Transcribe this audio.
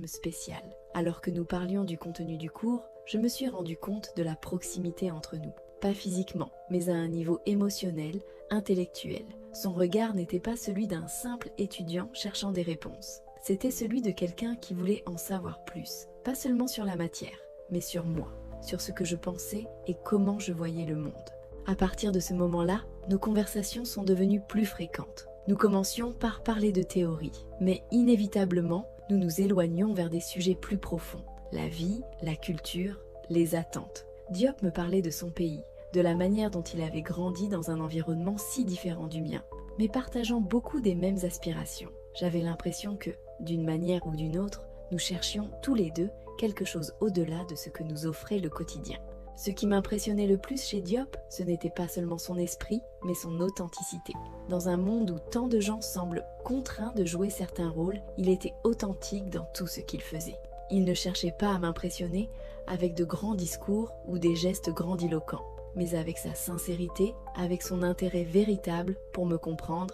spécial. Alors que nous parlions du contenu du cours, je me suis rendu compte de la proximité entre nous. Pas physiquement, mais à un niveau émotionnel, intellectuel. Son regard n'était pas celui d'un simple étudiant cherchant des réponses. C'était celui de quelqu'un qui voulait en savoir plus. Pas seulement sur la matière, mais sur moi, sur ce que je pensais et comment je voyais le monde. À partir de ce moment-là, nos conversations sont devenues plus fréquentes. Nous commencions par parler de théorie, mais inévitablement, nous nous éloignions vers des sujets plus profonds. La vie, la culture, les attentes. Diop me parlait de son pays, de la manière dont il avait grandi dans un environnement si différent du mien, mais partageant beaucoup des mêmes aspirations. J'avais l'impression que, d'une manière ou d'une autre, nous cherchions tous les deux quelque chose au-delà de ce que nous offrait le quotidien. Ce qui m'impressionnait le plus chez Diop, ce n'était pas seulement son esprit, mais son authenticité. Dans un monde où tant de gens semblent contraints de jouer certains rôles, il était authentique dans tout ce qu'il faisait. Il ne cherchait pas à m'impressionner avec de grands discours ou des gestes grandiloquents, mais avec sa sincérité, avec son intérêt véritable pour me comprendre